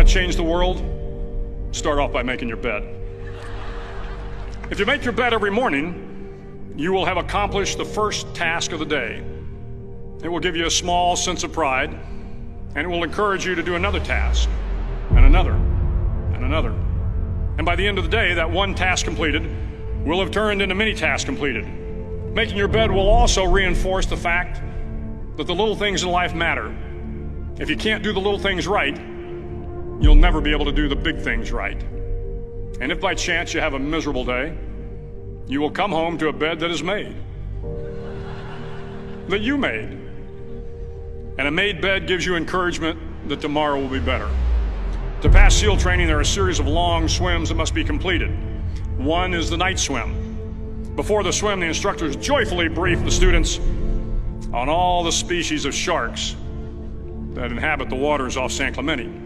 want to change the world? Start off by making your bed. If you make your bed every morning, you will have accomplished the first task of the day. It will give you a small sense of pride, and it will encourage you to do another task, and another, and another. And by the end of the day, that one task completed will have turned into many tasks completed. Making your bed will also reinforce the fact that the little things in life matter. If you can't do the little things right, you'll never be able to do the big things right. And if by chance you have a miserable day, you will come home to a bed that is made, that you made. And a made bed gives you encouragement that tomorrow will be better. To pass SEAL training, there are a series of long swims that must be completed. One is the night swim. Before the swim, the instructors joyfully brief the students on all the species of sharks that inhabit the waters off San Clemente.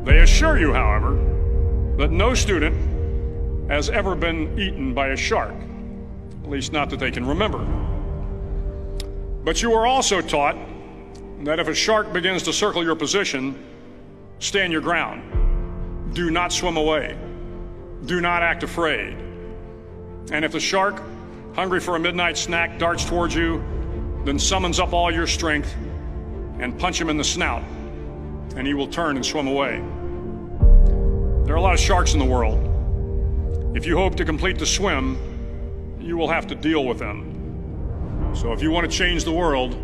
They assure you, however, that no student has ever been eaten by a shark, at least not that they can remember. But you are also taught that if a shark begins to circle your position, stand your ground. Do not swim away. Do not act afraid. And if the shark, hungry for a midnight snack, darts towards you, then summons up all your strength and punch him in the snout, and he will turn and swim away. There are a lot of sharks in the world. If you hope to complete the swim, you will have to deal with them. So if you want to change the world,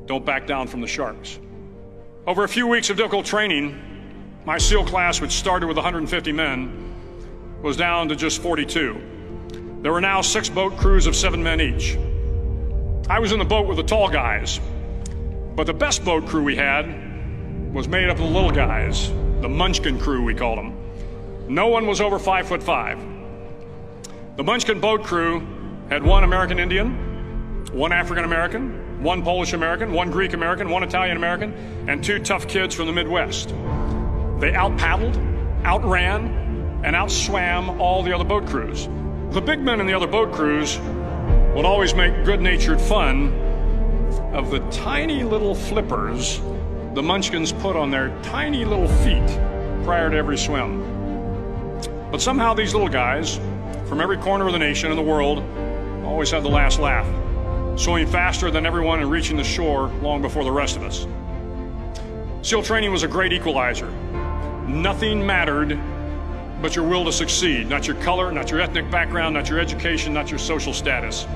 don't back down from the sharks. Over a few weeks of difficult training, my SEAL class, which started with 150 men, was down to just 42. There were now 6 boat crews of 7 men each. I was in the boat with the tall guys, but the best boat crew we had was made up of the little guys, the Munchkin crew, we called them. No one was over 5'5". The Munchkin boat crew had 1 American Indian, 1 African American, 1 Polish American, 1 Greek American, 1 Italian American, and 2 tough kids from the Midwest. They out-paddled, outran, and outswam all the other boat crews. The big men in the other boat crews would always make good-natured fun of the tiny little flippers the Munchkins put on their tiny little feet prior to every swim. But somehow these little guys from every corner of the nation and the world always had the last laugh, swimming faster than everyone and reaching the shore long before the rest of us. SEAL training was a great equalizer. Nothing mattered but your will to succeed, not your color, not your ethnic background, not your education, not your social status.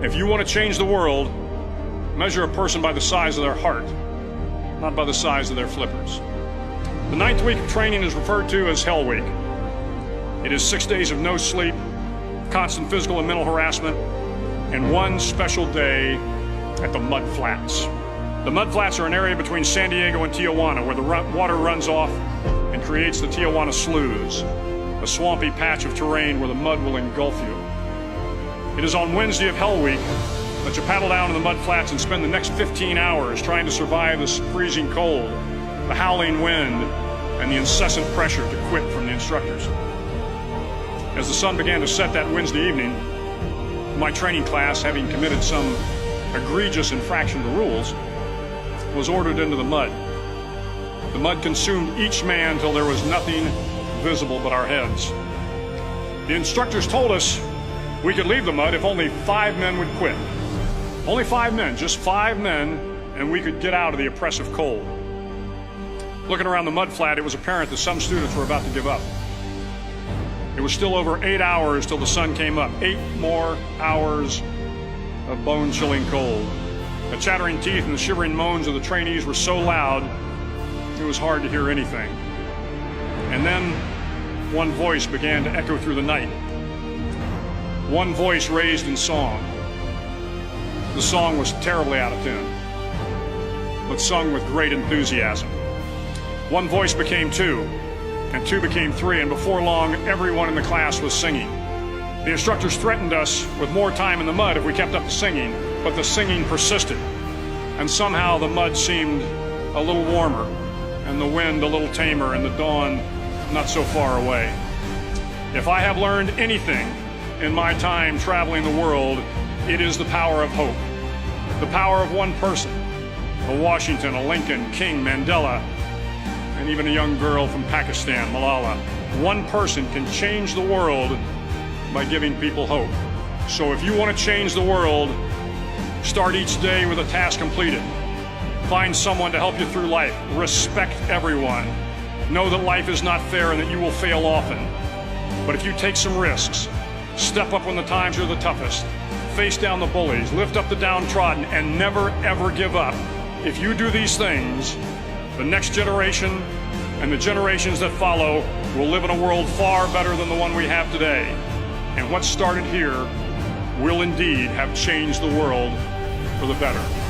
If you want to change the world, measure a person by the size of their heart, not by the size of their flippers. The 9th week of training is referred to as Hell Week. It is 6 days of no sleep, constant physical and mental harassment, and 1 special day at the Mud Flats. The Mud Flats are an area between San Diego and Tijuana where the water runs off and creates the Tijuana Sloughs, a swampy patch of terrain where the mud will engulf you. It is on Wednesday of Hell Week that you paddle down to the Mud Flats and spend the next 15 hours trying to survive this freezing cold, the howling wind, and the incessant pressure to quit from the instructors. As the sun began to set that Wednesday evening, my training class, having committed some egregious infraction to rules, was ordered into the mud. The mud consumed each man till there was nothing visible but our heads. The instructors told us we could leave the mud if only 5 men would quit. Only 5 men, just 5 men, and we could get out of the oppressive cold. Looking around the mud flat, it was apparent that some students were about to give up. It was still over 8 hours till the sun came up. 8 more hours of bone-chilling cold. The chattering teeth and the shivering moans of the trainees were so loud, it was hard to hear anything. And then one voice began to echo through the night. One voice raised in song. The song was terribly out of tune, but sung with great enthusiasm. One voice became 2, and 2 became 3, and before long, everyone in the class was singing. The instructors threatened us with more time in the mud if we kept up the singing, but the singing persisted, and somehow the mud seemed a little warmer, and the wind a little tamer, and the dawn not so far away. If I have learned anything in my time traveling the world, it is the power of hope. The power of one person, a Washington, a Lincoln, King, Mandela, and even a young girl from Pakistan, Malala. One person can change the world by giving people hope. So if you want to change the world, start each day with a task completed. Find someone to help you through life. Respect everyone. Know that life is not fair and that you will fail often. But if you take some risks, step up when the times are the toughest, face down the bullies, lift up the downtrodden, and never ever give up. If you do these things, the next generation and the generations that follow will live in a world far better than the one we have today. And what started here will indeed have changed the world for the better.